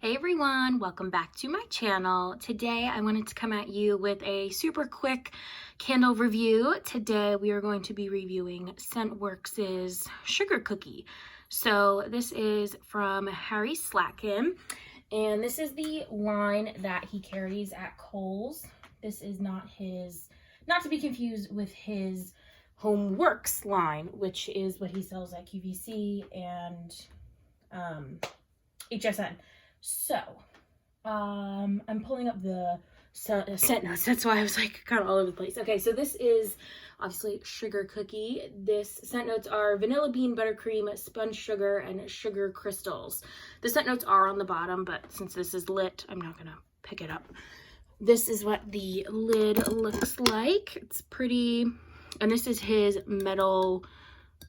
Hey everyone, welcome back to my channel. Today I wanted to come at you with a super quick candle review. Today we are going to be reviewing Scentworx's Sugar Cookie. So this is from Harry Slatkins, and this is the line that he carries at Kohls. This is not to be confused with his Homeworks line, which is what he sells at QVC and HSN. So, I'm pulling up the scent notes. That's why I was like kind of all over the place. Okay, so this is obviously Sugar Cookie. This scent notes are vanilla bean, buttercream, sponge sugar, and sugar crystals. The scent notes are on the bottom, but since this is lit, I'm not gonna pick it up. This is what the lid looks like. It's pretty, and this is his metal,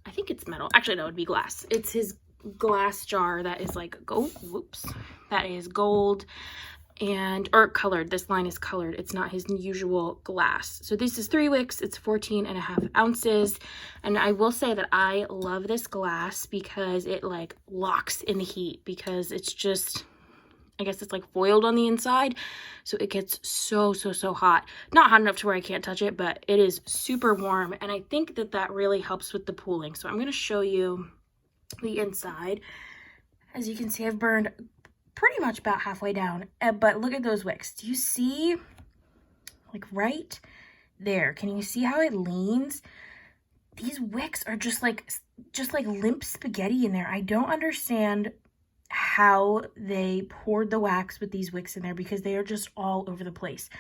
I think it's metal. Actually, no, it would be glass. It's his glass jar that is like gold, that is gold or colored. This line is colored. It's not his usual glass. So this is 3 wicks. It's 14.5 ounces. And I will say that I love this glass because it like locks in the heat, because it's just, I guess it's like foiled on the inside. So it gets so hot. Not hot enough to where I can't touch it, but it is super warm. And I think that really helps with the pooling. So I'm going to show you the inside. As you can see, I've burned pretty much about halfway down, but look at those wicks. Do you see, like right there, can you see how it leans? These wicks are just like limp spaghetti in there. I don't understand how they poured the wax with these wicks in there, because they are just all over the place.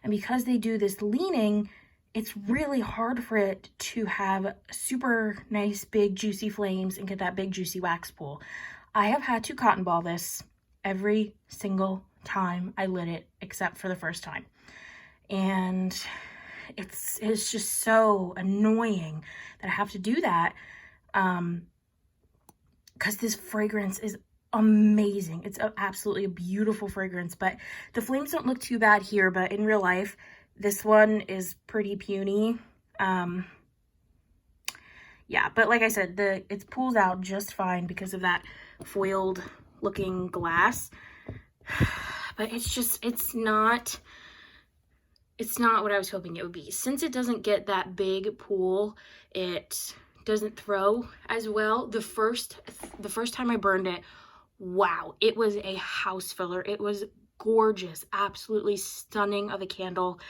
And because they do this leaning, it's really hard for it to have super nice, big, juicy flames and get that big, juicy wax pool. I have had to cotton ball this every single time I lit it, except for the first time. And it's just so annoying that I have to do that, because this fragrance is amazing. It's absolutely a beautiful fragrance, but the flames don't look too bad here, but in real life, this one is pretty puny. Yeah, but like I said, it pulls out just fine because of that foiled looking glass. But it's not what I was hoping it would be. Since it doesn't get that big pool, it doesn't throw as well. The first time I burned it, wow, it was a house filler. It was gorgeous, absolutely stunning of a candle.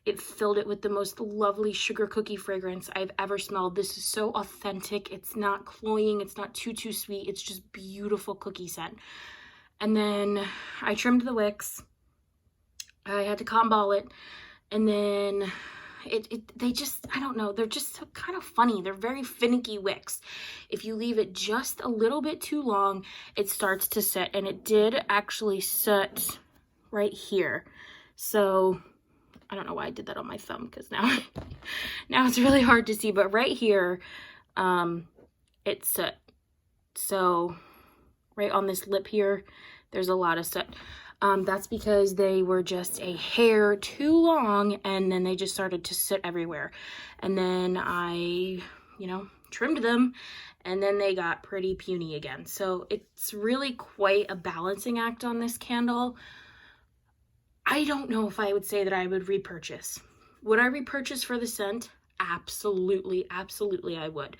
It filled it with the most lovely sugar cookie fragrance I've ever smelled. This is so authentic. It's not cloying. It's not too sweet. It's just beautiful cookie scent. And then I trimmed the wicks. I had to cotton ball it. And then they just, I don't know, they're just so kind of funny. They're very finicky wicks. If you leave it just a little bit too long, it starts to sit. And it did actually sit right here. So I don't know why I did that on my thumb, because now it's really hard to see, but right here it soot. So right on this lip here, there's a lot of soot. That's because they were just a hair too long, and then they just started to soot everywhere. And then I, trimmed them, and then they got pretty puny again. So it's really quite a balancing act on this candle. I don't know if I would say that I would repurchase. Would I repurchase for the scent? Absolutely I would.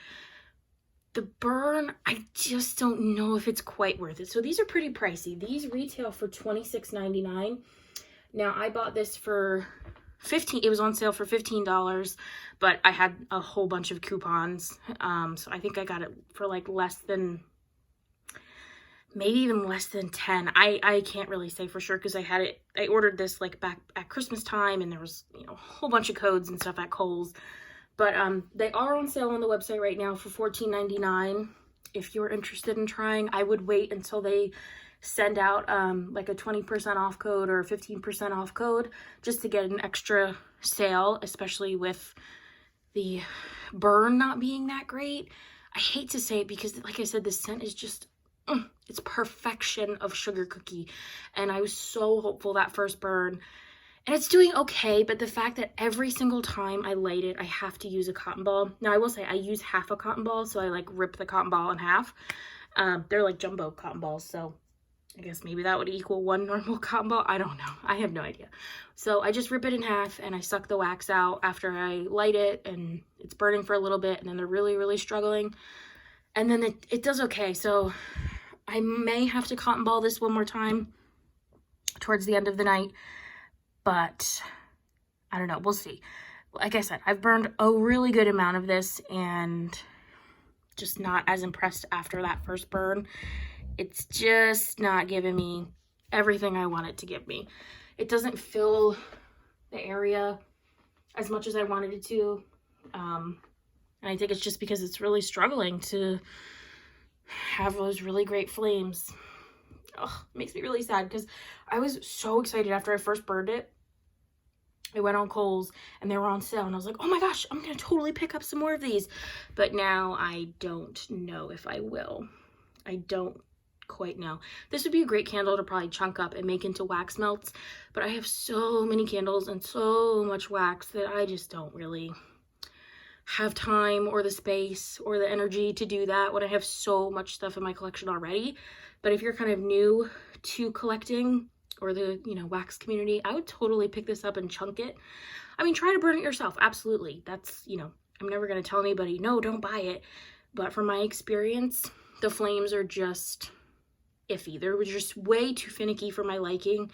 The burn, I just don't know if it's quite worth it. So these are pretty pricey. These retail for $26.99. Now I bought this for $15. It was on sale for $15, but I had a whole bunch of coupons. So I think I got it for like maybe even less than 10. I can't really say for sure, because I ordered this like back at Christmas time, and there was a whole bunch of codes and stuff at Kohls. But they are on sale on the website right now for $14.99. If you're interested in trying, I would wait until they send out like a 20% off code or 15% off code, just to get an extra sale, especially with the burn not being that great. I hate to say it, because like I said, the scent is just, it's perfection of sugar cookie. And I was so hopeful that first burn. And it's doing okay, but the fact that every single time I light it, I have to use a cotton ball. Now, I will say I use half a cotton ball, so I like rip the cotton ball in half. They're like jumbo cotton balls, so I guess maybe that would equal 1 normal cotton ball. I don't know. I have no idea. So I just rip it in half and I suck the wax out after I light it, and it's burning for a little bit, and then they're really, really struggling. And then it does okay. So I may have to cotton ball this one more time towards the end of the night, but I don't know. We'll see. Like I said, I've burned a really good amount of this and just not as impressed after that first burn. It's just not giving me everything I want it to give me. It doesn't fill the area as much as I wanted it to. And I think it's just because it's really struggling to have those really great flames. Oh, it makes me really sad because I was so excited after I first burned it. I went on Kohls and they were on sale, and I was like, oh my gosh, I'm going to totally pick up some more of these. But now I don't know if I will. I don't quite know. This would be a great candle to probably chunk up and make into wax melts, but I have so many candles and so much wax that I just don't really have time or the space or the energy to do that when I have so much stuff in my collection already. But if you're kind of new to collecting or the, you know, wax community, I would totally pick this up and chunk it. I mean, try to burn it yourself. Absolutely. That's, you know, I'm never going to tell anybody, no, don't buy it. But from my experience, the flames are just iffy. They're just way too finicky for my liking.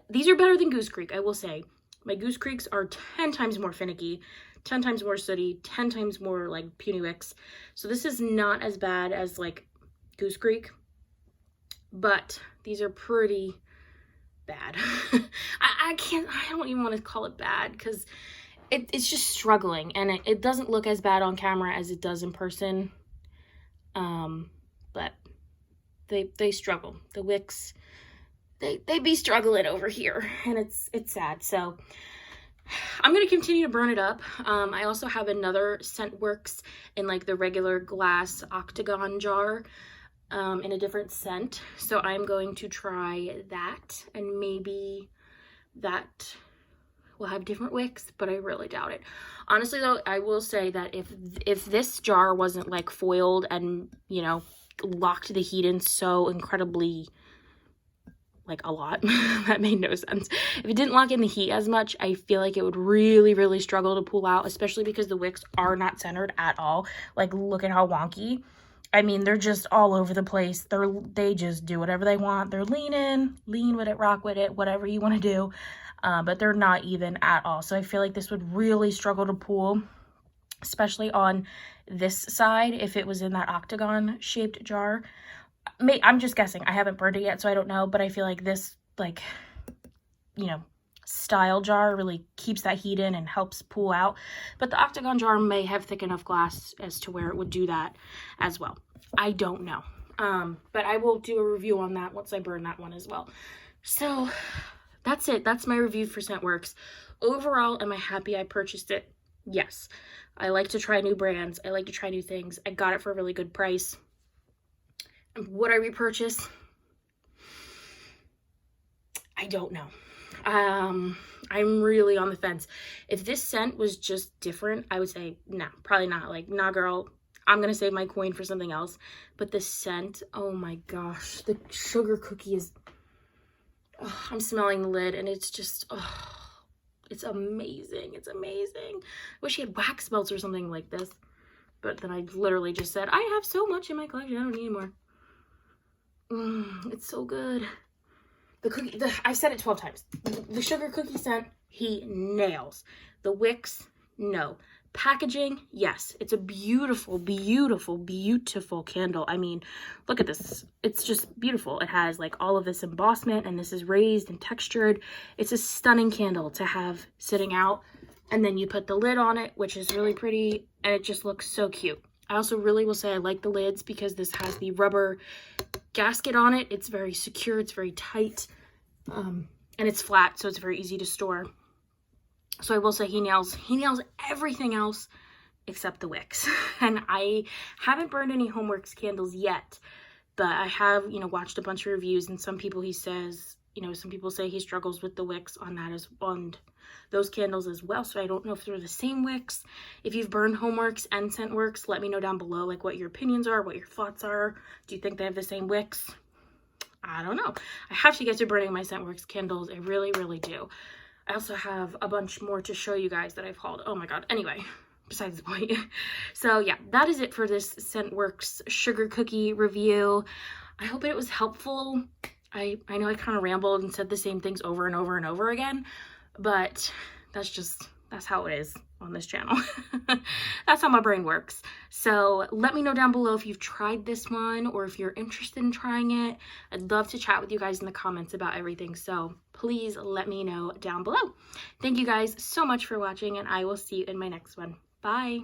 These are better than Goose Creek, I will say. My Goose Creeks are 10 times more finicky, 10 times more sooty, 10 times more like puny wicks. So this is not as bad as like Goose Creek, but these are pretty bad. I don't even want to call it bad because it's just struggling, and it doesn't look as bad on camera as it does in person. But they struggle. The wicks, they be struggling over here, and it's sad. So I'm going to continue to burn it up. I also have another Scentworx in like the regular glass octagon jar, in a different scent. So I'm going to try that, and maybe that will have different wicks, but I really doubt it. Honestly though, I will say that if this jar wasn't like foiled and, you know, locked the heat in so incredibly, like a lot, that made no sense. If it didn't lock in the heat as much, I feel like it would really, really struggle to pull out, especially because the wicks are not centered at all. Like, look at how wonky. I mean, they're just all over the place. They just do whatever they want. They're lean with it, rock with it, whatever you want to do. But they're not even at all. So I feel like this would really struggle to pull, especially on this side if it was in that octagon shaped jar. I'm just guessing. I haven't burned it yet, so I don't know. But I feel like this, like, you know, style jar really keeps that heat in and helps pull out. But the octagon jar may have thick enough glass as to where it would do that as well. I don't know. But I will do a review on that once I burn that one as well. So that's it. That's my review for Scentworx. Overall, am I happy I purchased it? Yes. I like to try new brands. I like to try new things. I got it for a really good price. Would I repurchase? I don't know. I'm really on the fence. If this scent was just different, I would say, no, probably not. Like, nah, girl, I'm going to save my coin for something else. But the scent, oh my gosh, the sugar cookie is, oh, I'm smelling the lid and it's just, oh, it's amazing. It's amazing. I wish he had wax melts or something like this. But then I literally just said, I have so much in my collection, I don't need more. It's so good. The cookie, I've said it 12 times. The sugar cookie scent, he nails. The wicks, no. Packaging, yes. It's a beautiful, beautiful, beautiful candle. I mean, look at this. It's just beautiful. It has like all of this embossment, and this is raised and textured. It's a stunning candle to have sitting out. And then you put the lid on it, which is really pretty, and it just looks so cute. I also really will say I like the lids because this has the rubber gasket on it. It's very secure. It's very tight. And it's flat, so it's very easy to store. So I will say he nails everything else except the wicks. And I haven't burned any Homeworx candles yet, but I have, you know, watched a bunch of reviews, and some people he says, you know, some people say he struggles with the wicks on that on those candles as well. So I don't know if they're the same wicks. If you've burned Homeworx and Scentworx, let me know down below like what your opinions are, what your thoughts are. Do you think they have the same wicks? I don't know. I have to get to burning my Scentworx candles. I really, really do. I also have a bunch more to show you guys that I've hauled. Oh my god. Anyway, besides the point. So yeah, that is it for this Scentworx sugar cookie review. I hope it was helpful. I know I kind of rambled and said the same things over and over and over again, but that's how it is on this channel. That's how my brain works. So let me know down below if you've tried this one or if you're interested in trying it. I'd love to chat with you guys in the comments about everything. So please let me know down below. Thank you guys so much for watching, and I will see you in my next one. Bye.